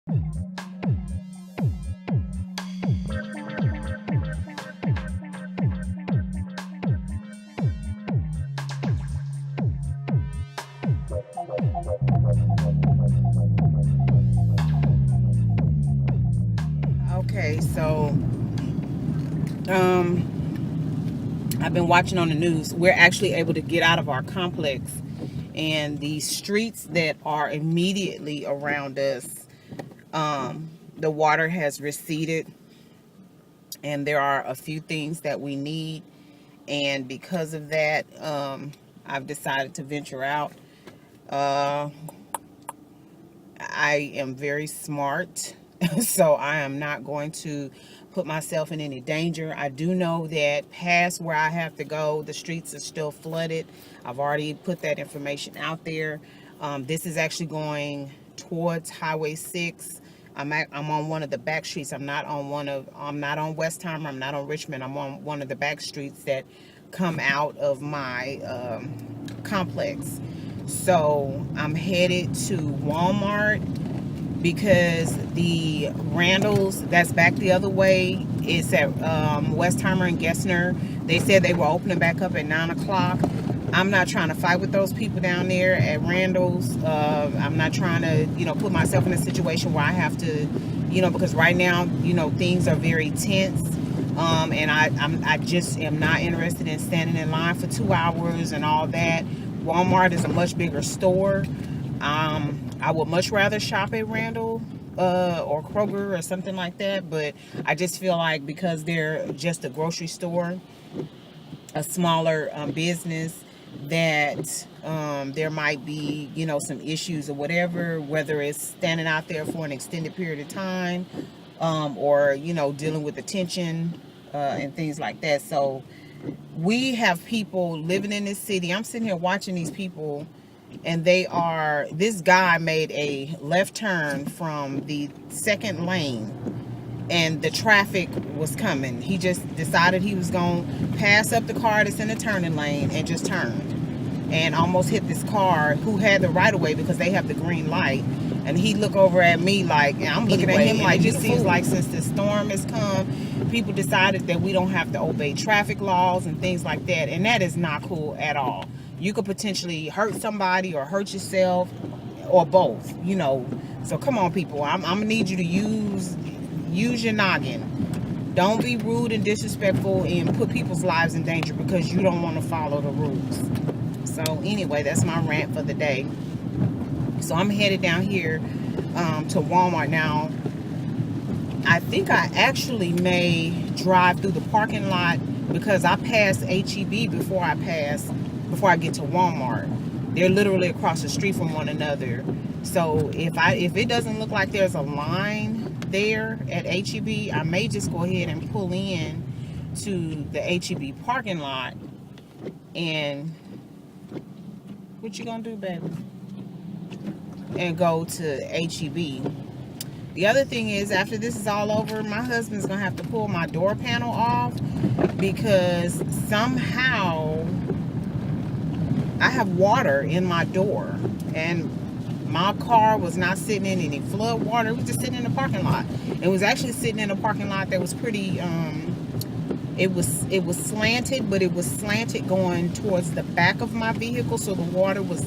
Okay, so I've been watching on the news. We're actually able to get out of our complex, and the streets that are immediately around us, the water has receded, and there are a few things that we need, and because of that, I've decided to venture out. I am very smart, so I am not going to put myself in any danger. I do know that past where I have to go, the streets are still flooded. I've already put that information out there. This is actually going towards Highway 6. I'm on one of the back streets. I'm not on Westheimer. I'm not on Richmond. I'm on one of the back streets that come out of my complex. So I'm headed to Walmart because the Randall's that's back the other way is at Westheimer and Gessner. They said they were opening back up at 9 o'clock. I'm not trying to fight with those people down there at Randall's. I'm not trying to, put myself in a situation where I have to, because right now, things are very tense. And I just am not interested in standing in line for 2 hours and all that. Walmart is a much bigger store. I would much rather shop at Randall or Kroger or something like that, but I just feel like because they're just a grocery store, a smaller business, that there might be, some issues or whatever, whether it's standing out there for an extended period of time, or, dealing with attention and things like that. So we have people living in this city. I'm sitting here watching these people, and this guy made a left turn from the second lane, and the traffic was coming. He just decided he was going to pass up the car that's in the turning lane and just turned and almost hit this car who had the right of way because they have the green light. And he looked over at me like, and I'm looking at him like, it just seems like since the storm has come, people decided that we don't have to obey traffic laws and things like that. And that is not cool at all. You could potentially hurt somebody or hurt yourself or both, So come on, people. I'm going to need you to use your noggin. Don't be rude and disrespectful and put people's lives in danger because you don't want to follow the rules. So anyway, that's my rant for the day. So I'm headed down here to Walmart now. I think I actually may drive through the parking lot because I pass HEB before I get to Walmart. They're literally across the street from one another. So if it doesn't look like there's a line there at HEB, I may just go ahead and pull in to the HEB parking lot. And what you gonna do, baby? And go to HEB. The other thing is, after this is all over, my husband's gonna have to pull my door panel off because somehow I have water in my door, and my car was not sitting in any flood water. It was just sitting in the parking lot. It was actually sitting in a parking lot that was pretty it was slanted, but it was slanted going towards the back of my vehicle, so the water was,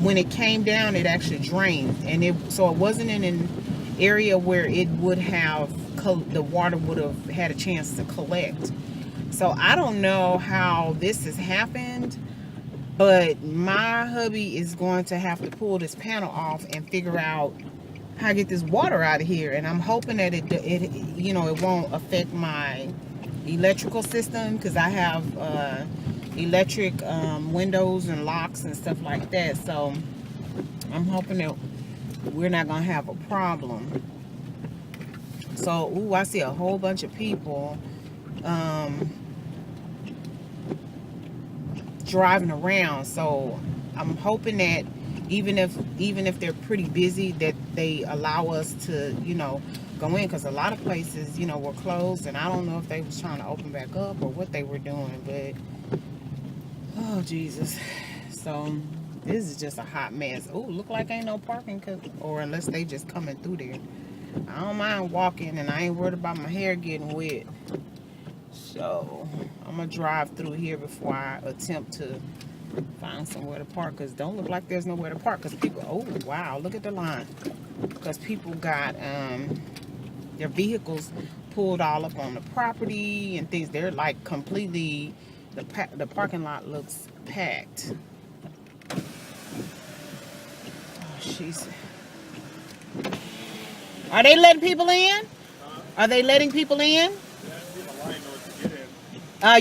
when it came down, it actually drained, and so it wasn't in an area where it would have, the water would have had a chance to collect. So I don't know how this has happened, but my hubby is going to have to pull this panel off and figure out how to get this water out of here. And I'm hoping that it won't affect my electrical system, because I have electric windows and locks and stuff like that. So I'm hoping that we're not gonna have a problem. So I see a whole bunch of people driving around. So I'm hoping that even if they're pretty busy, that they allow us to go in, because a lot of places were closed, and I don't know if they was trying to open back up or what they were doing, but oh Jesus. So This is just a hot mess. Oh, look like ain't no parking, or unless they just coming through there. I don't mind walking, and I ain't worried about my hair getting wet. So I'm gonna drive through here before I attempt to find somewhere to park, because don't look like there's nowhere to park, because people, oh wow, look at the line, because people got their vehicles pulled all up on the property and things. They're like completely, the parking lot looks packed. Oh, jeez. Are they letting people in? Are they letting people in?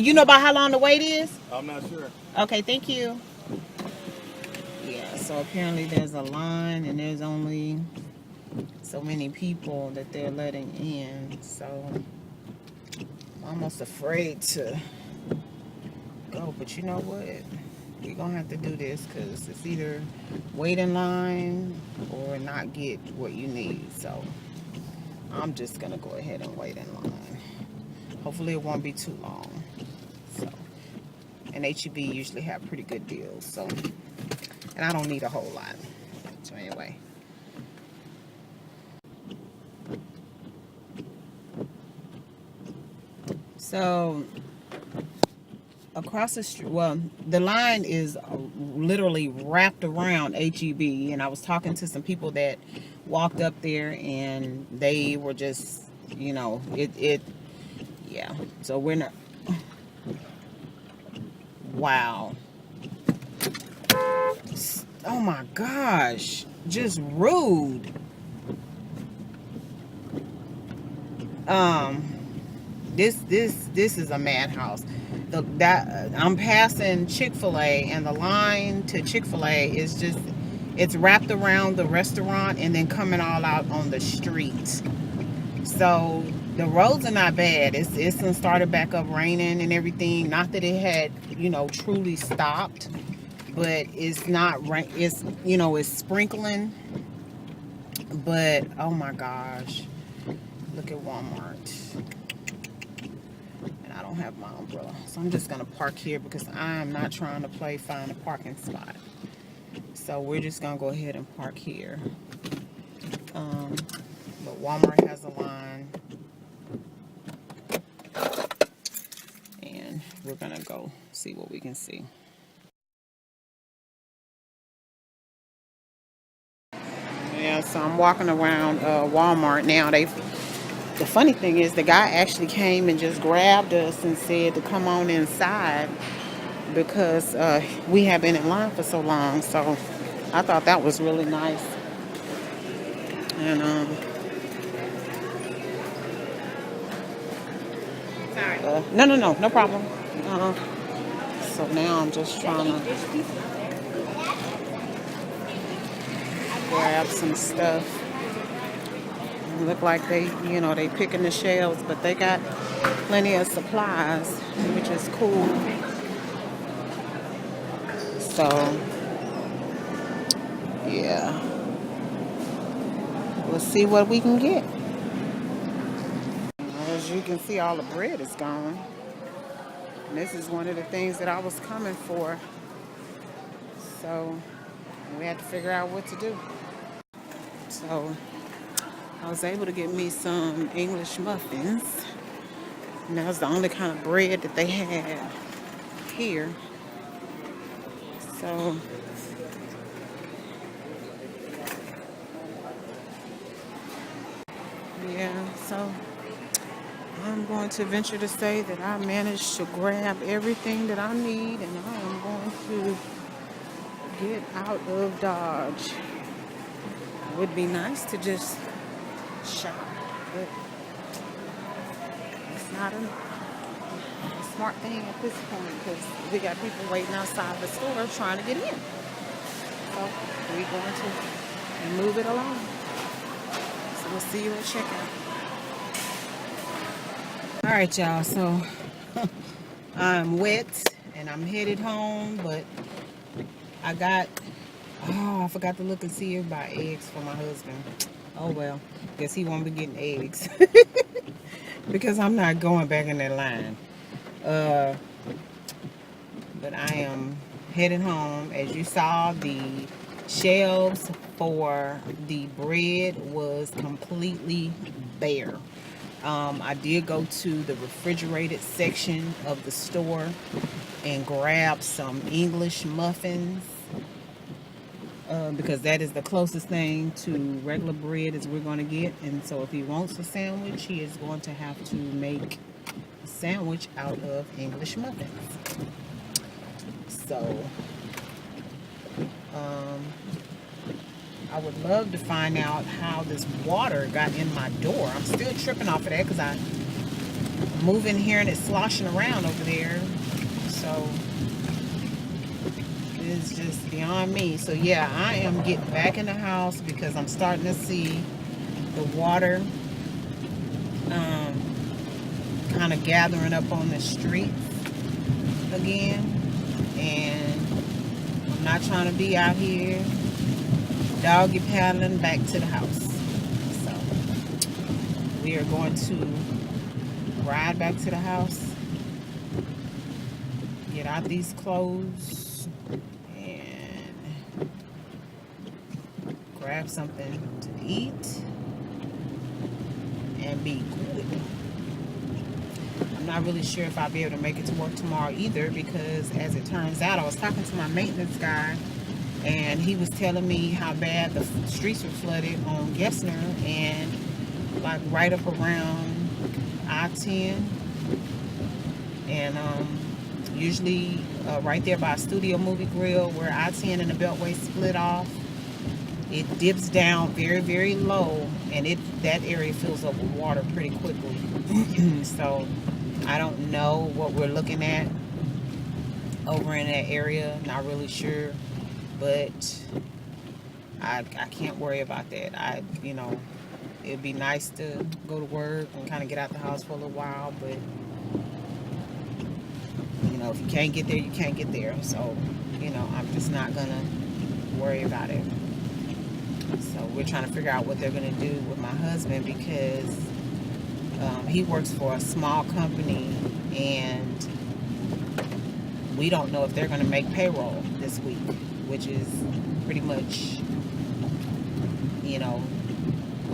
You know about how long the wait is? I'm not sure. Okay, thank you. Yeah, so apparently there's a line and there's only so many people that they're letting in. So I'm almost afraid to go, but you know what? We're gonna have to do this, because it's either wait in line or not get what you need. So I'm just gonna go ahead and wait in line. Hopefully it won't be too long. So, and HEB usually have pretty good deals. So, and I don't need a whole lot. So anyway. So across the street, well, the line is literally wrapped around HEB, and I was talking to some people that walked up there, and they were just, you know, yeah. So we're not. Wow. Oh my gosh, just rude. This is a madhouse. I'm passing Chick-fil-A, and the line to Chick-fil-A is just, it's wrapped around the restaurant and then coming all out on the street. So the roads are not bad. It's started back up raining and everything. Not that it had, you know, truly stopped, but it's not rain. It's, you know, it's sprinkling. But oh my gosh, look at Walmart. And I don't have my umbrella, so I'm just gonna park here because I'm not trying to play find a parking spot. So we're just gonna go ahead and park here. But Walmart has a line, and we're gonna go see what we can see. Yeah, so I'm walking around Walmart now. The funny thing is, the guy actually came and just grabbed us and said to come on inside because we have been in line for so long. So I thought that was really nice. And no problem. So now I'm just trying to grab some stuff. It look like they, you know, they picking the shelves, but they got plenty of supplies, which is cool. So yeah, we'll see what we can get. As you can see, all the bread is gone. And this is one of the things that I was coming for. So we had to figure out what to do. So I was able to get me some English muffins. And that was the only kind of bread that they had here. So yeah, so I'm going to venture to say that I managed to grab everything that I need, and I am going to get out of Dodge. It would be nice to just shop, but it's not a smart thing at this point because we got people waiting outside the store trying to get in. So we're going to move it along. So we'll see you at checkout. All right, y'all, so I'm wet and I'm headed home, but I forgot to look and see if I buy eggs for my husband. Oh well, guess he won't be getting eggs because I'm not going back in that line. But I am heading home. As you saw, the shelves for the bread was completely bare. I did go to the refrigerated section of the store and grab some English muffins, because that is the closest thing to regular bread as we're going to get. And so if he wants a sandwich, he is going to have to make a sandwich out of English muffins. So I would love to find out how this water got in my door. I'm still tripping off of that because I move in here and it's sloshing around over there. So it's just beyond me. So yeah, I am getting back in the house because I'm starting to see the water kind of gathering up on the streets again. And I'm not trying to be out here doggy paddling back to the house. So we are going to ride back to the house, get out these clothes, and grab something to eat and be good. I'm not really sure if I'll be able to make it to work tomorrow either, because as it turns out, I was talking to my maintenance guy and he was telling me how bad the streets were flooded on Gessner and like right up around I-10, and usually right there by Studio Movie Grill where I-10 and the Beltway split off, it dips down very, very low, and that area fills up with water pretty quickly. So I don't know what we're looking at over in that area, not really sure. But I can't worry about that. It'd be nice to go to work and kind of get out the house for a little while, but if you can't get there, you can't get there. So, I'm just not gonna worry about it. So we're trying to figure out what they're gonna do with my husband, because he works for a small company and we don't know if they're gonna make payroll this week, which is pretty much,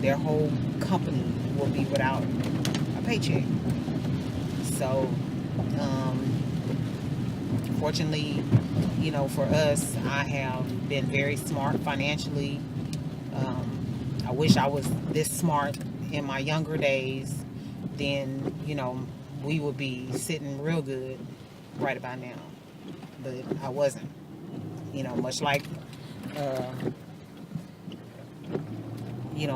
their whole company will be without a paycheck. So, fortunately, for us, I have been very smart financially. I wish I was this smart in my younger days. Then, we would be sitting real good right about now. But I wasn't. Much like,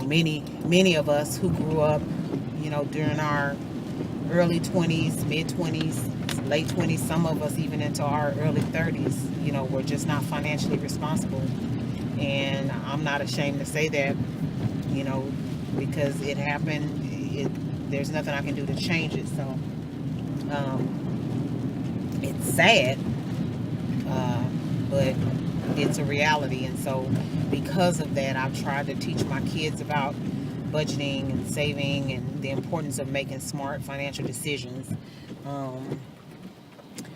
many of us who grew up, during our early 20s, mid 20s, late 20s, some of us even into our early 30s, we're just not financially responsible. And I'm not ashamed to say that, because it happened. There's nothing I can do to change it. So, it's sad. But it's a reality. And so because of that, I've tried to teach my kids about budgeting and saving and the importance of making smart financial decisions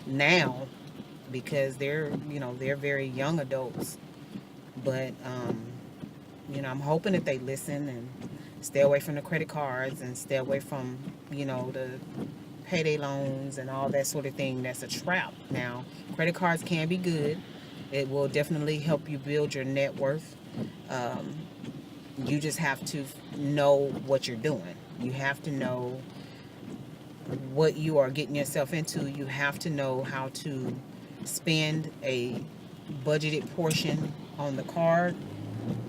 now, because they're very young adults. But I'm hoping that they listen and stay away from the credit cards and stay away from the payday loans and all that sort of thing. That's a trap. Now, credit cards can be good. It will definitely help you build your net worth. You just have to know what you're doing. You have to know what you are getting yourself into. You have to know how to spend a budgeted portion on the card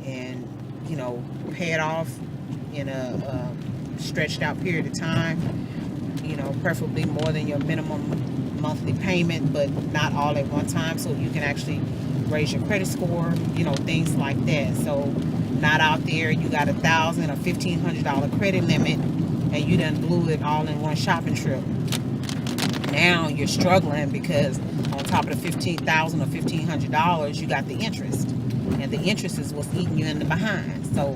and, pay it off in a stretched out period of time. Preferably more than your minimum monthly payment, but not all at one time, so you can actually raise your credit score, things like that. So not out there you got $1,000 or $1,500 credit limit and you done blew it all in one shopping trip. Now you're struggling because on top of the $15,000 or $1,500 you got the interest, and the interest is what's eating you in the behind. So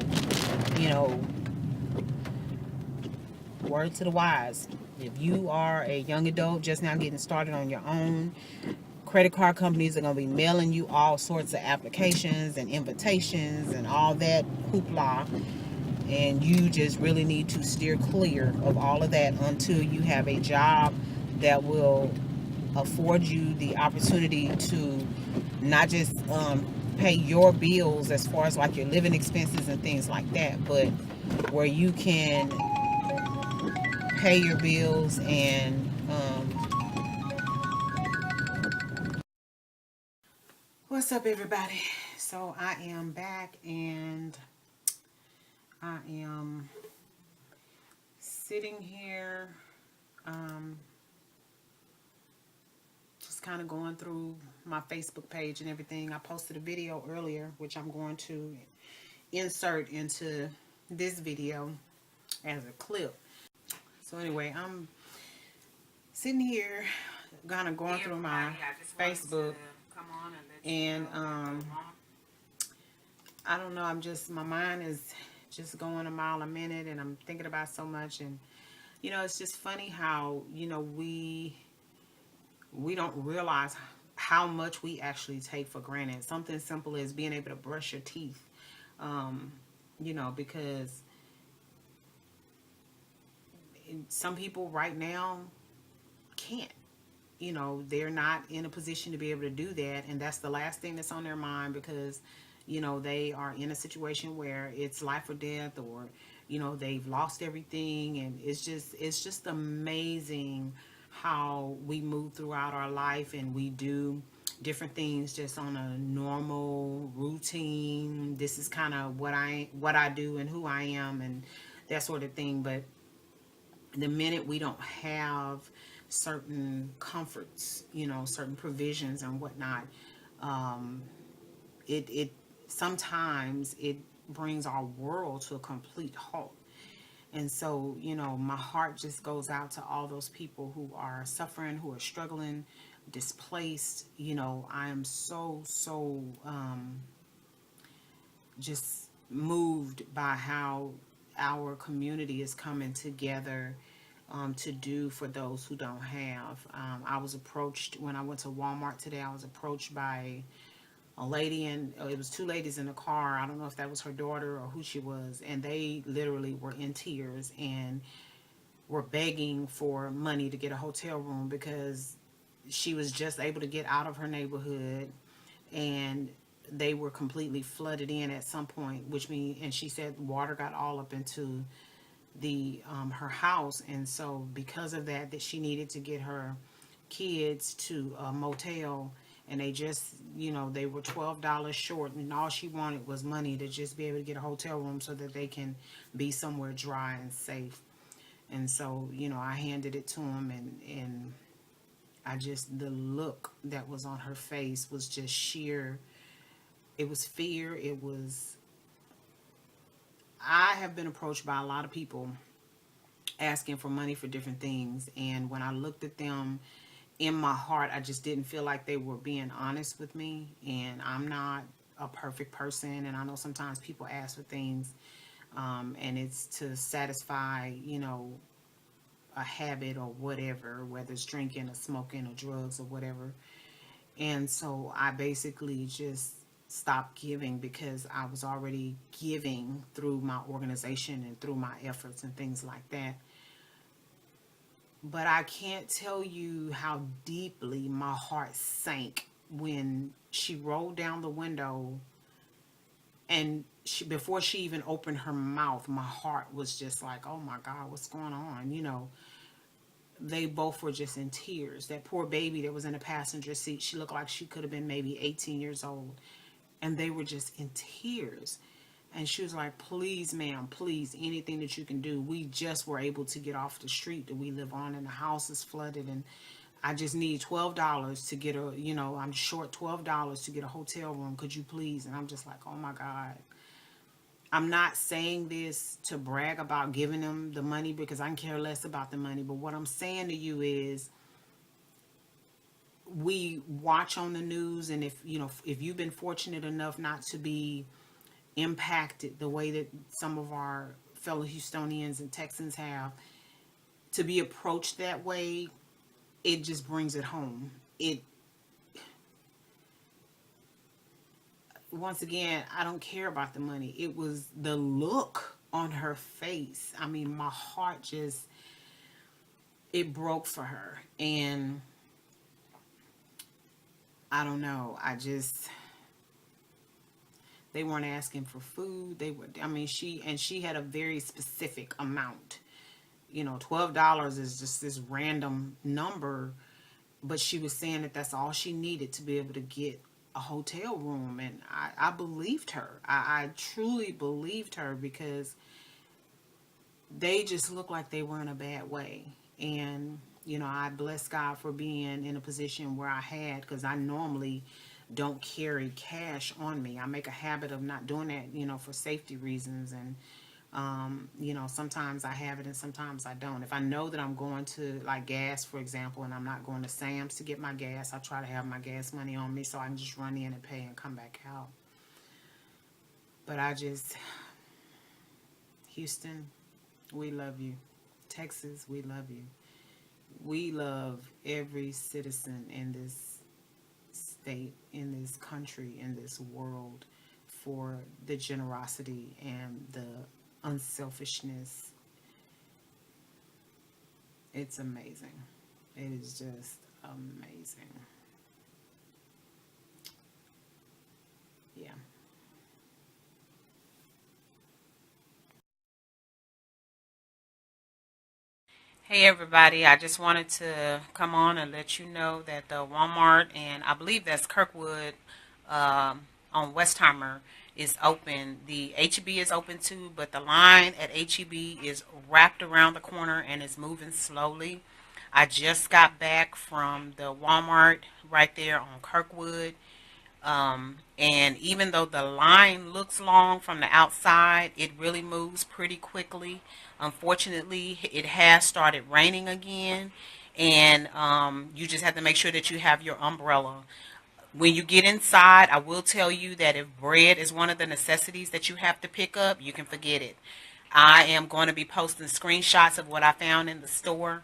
word to the wise, if you are a young adult just now getting started on your own, credit card companies are going to be mailing you all sorts of applications and invitations and all that hoopla, and you just really need to steer clear of all of that until you have a job that will afford you the opportunity to not just pay your bills as far as like your living expenses and things like that, but where you can pay your bills and what's up, everybody? So I am back, and I am sitting here just kind of going through my Facebook page and everything. I posted a video earlier, which I'm going to insert into this video as a clip. So anyway, I'm sitting here kind of going through my Facebook, and I don't know, my mind is just going a mile a minute, and I'm thinking about so much. And it's just funny how we don't realize how much we actually take for granted. Something simple as being able to brush your teeth, because some people right now can't. They're not in a position to be able to do that, and that's the last thing that's on their mind, because they are in a situation where it's life or death, or they've lost everything. And it's just amazing how we move throughout our life, and we do different things just on a normal routine. This is kind of what I do and who I am and that sort of thing. But the minute we don't have certain comforts, certain provisions and whatnot, it sometimes it brings our world to a complete halt. And so, my heart just goes out to all those people who are suffering, who are struggling, displaced. I am so just moved by how our community is coming together to do for those who don't have. I was approached when I went to Walmart today. I was approached by a lady, and it was two ladies in the car. I don't know if that was her daughter or who she was, and they literally were in tears and were begging for money to get a hotel room, because she was just able to get out of her neighborhood, and they were completely flooded in at some point, and she said water got all up into her house. And so because of that she needed to get her kids to a motel, and they were $12 short, and all she wanted was money to just be able to get a hotel room so that they can be somewhere dry and safe. And so I handed it to them, and the look that was on her face was just sheer. It was fear. I have been approached by a lot of people asking for money for different things, and when I looked at them, in my heart, I just didn't feel like they were being honest with me. And I'm not a perfect person, and I know sometimes people ask for things, and it's to satisfy, a habit or whatever, whether it's drinking or smoking or drugs or whatever. And so I basically just stopped giving, because I was already giving through my organization and through my efforts and things like that. But I can't tell you how deeply my heart sank when she rolled down the window, and before she even opened her mouth, my heart was just like, oh my God, what's going on? They both were just in tears. That poor baby that was in the passenger seat, she looked like she could have been maybe 18 years old. And they were just in tears. And she was like, please, ma'am, please, anything that you can do. We just were able to get off the street that we live on, and the house is flooded, and I just need $12 to get I'm short $12 to get a hotel room. Could you please? And I'm just like, oh my God. I'm not saying this to brag about giving them the money, because I can care less about the money. But what I'm saying to you is, we watch on the news, and if you've been fortunate enough not to be impacted the way that some of our fellow Houstonians and Texans have, to be approached that way, it just brings it home. once again, I don't care about the money. It was the look on her face. I mean, my heart just, it broke for her. And I don't know. I just, they weren't asking for food. They were, I mean, she had a very specific amount. You know, $12 is just this random number, but she was saying that that's all she needed to be able to get a hotel room. And I believed her. I truly believed her, because they just looked like they were in a bad way. And, you know, I bless God for being in a position where I had, because I normally don't carry cash on me. I make a habit of not doing that, you know, for safety reasons. And you know, sometimes I have it and sometimes I don't. If I know that I'm going to, like, gas, for example, and I'm not going to Sam's to get my gas, I try to have my gas money on me so I can just run in and pay and come back out. But I just, Houston, we love you. Texas, we love you. We love every citizen in this state, in this country, in this world, for the generosity and the unselfishness. It's amazing. It is just amazing. Yeah. Hey everybody, I just wanted to come on and let you know that the Walmart, and I believe that's Kirkwood, on Westheimer, is open. The HEB is open too, but the line at HEB is wrapped around the corner and is moving slowly. I just got back from the Walmart right there on Kirkwood. And even though the line looks long from the outside, it really moves pretty quickly. Unfortunately, it has started raining again, and you just have to make sure that you have your umbrella. When you get inside, I will tell you that if bread is one of the necessities that you have to pick up, you can forget it. I am going to be posting screenshots of what I found in the store.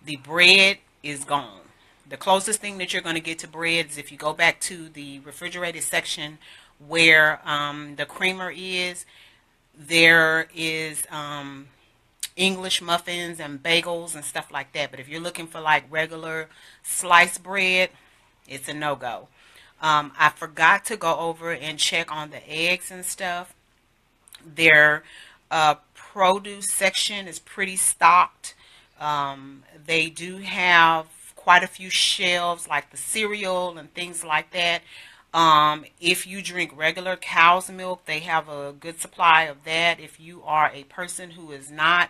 The bread is gone. The closest thing that you're going to get to bread is if you go back to the refrigerated section where the creamer is. There is English muffins and bagels and stuff like that. But if you're looking for like regular sliced bread, it's a no-go. I forgot to go over and check on the eggs and stuff. Their produce section is pretty stocked. They do have quite a few shelves like the cereal and things like that. If you drink regular cow's milk, they have a good supply of that. If you are a person who is not,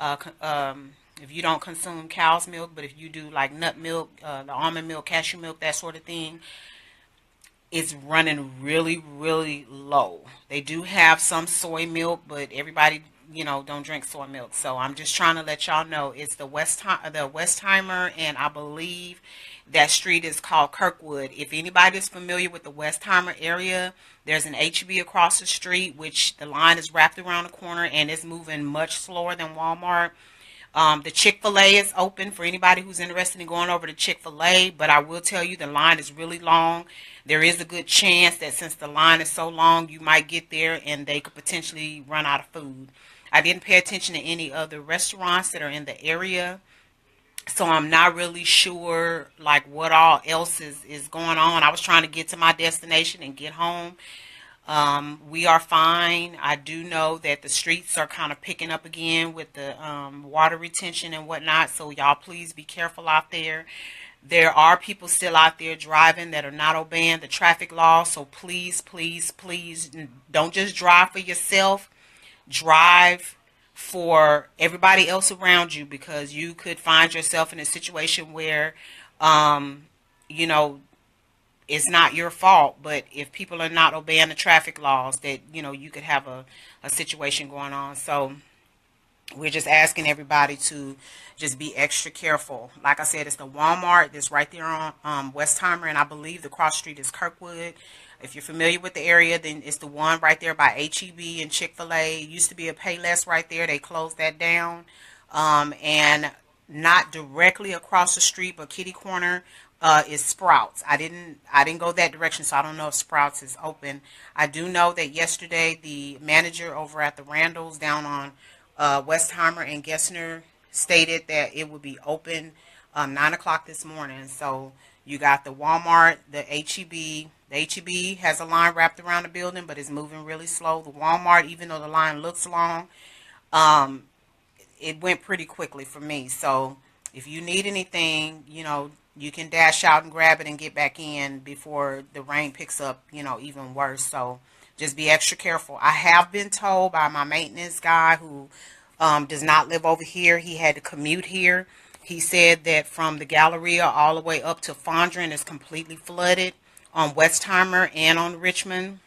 if you don't consume cow's milk, but if you do like nut milk, the almond milk, cashew milk, that sort of thing, it's running really, really low. They do have some soy milk, but everybody, you know, don't drink soy milk. So I'm just trying to let y'all know it's the Westheimer, and I believe that street is called Kirkwood. If anybody is familiar with the Westheimer area, there's an HEB across the street, which the line is wrapped around the corner and it's moving much slower than Walmart. The Chick-fil-A is open for anybody who's interested in going over to Chick-fil-A, but I will tell you the line is really long. There is a good chance that since the line is so long, you might get there and they could potentially run out of food. I didn't pay attention to any other restaurants that are in the area, so I'm not really sure like what all else is going on. I was trying to get to my destination and get home. We are fine. I do know that the streets are kind of picking up again with the water retention and whatnot, so y'all please be careful out there. There are people still out there driving that are not obeying the traffic laws, so please, please, please don't just drive for yourself. Drive for everybody else around you, because you could find yourself in a situation where, you know, it's not your fault, but if people are not obeying the traffic laws, that, you know, you could have a situation going on. So we're just asking everybody to just be extra careful. Like I said, it's the Walmart that's right there on Westheimer, and I believe the cross street is Kirkwood. If you're familiar with the area, then it's the one right there by HEB and Chick-fil-A. It used to be a Payless right there. They closed that down. And not directly across the street, but kitty corner, is Sprouts. I didn't go that direction, so I don't know if Sprouts is open. I do know that yesterday the manager over at the Randalls down on Westheimer and Gessner stated that it would be open 9 o'clock this morning. So you got the Walmart, the HEB. The HEB has a line wrapped around the building, but it's moving really slow. The Walmart, even though the line looks long, it went pretty quickly for me. So if you need anything, you can dash out and grab it and get back in before the rain picks up, even worse. So just be extra careful. I have been told by my maintenance guy who does not live over here. He had to commute here. He said that from the Galleria all the way up to Fondren is completely flooded on Westheimer and on Richmond.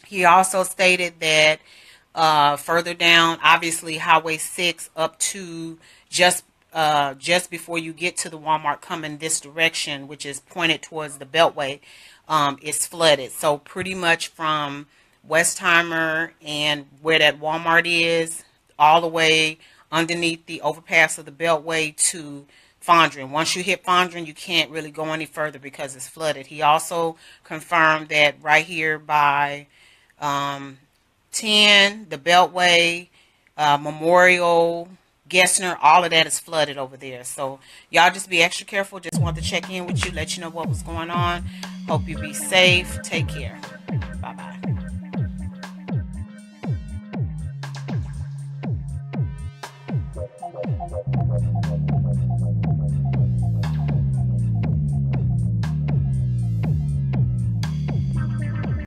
He also stated that further down, obviously Highway 6 up to just before you get to the Walmart coming this direction, which is pointed towards the Beltway, is flooded. So pretty much from Westheimer and where that Walmart is, all the way underneath the overpass of the Beltway to Fondren. Once you hit Fondren, you can't really go any further because it's flooded. He also confirmed that right here by 10, the Beltway, Memorial, Gessner, all of that is flooded over there. So y'all just be extra careful. Just wanted to check in with you, let you know what was going on. Hope you be safe. Take care. Bye-bye.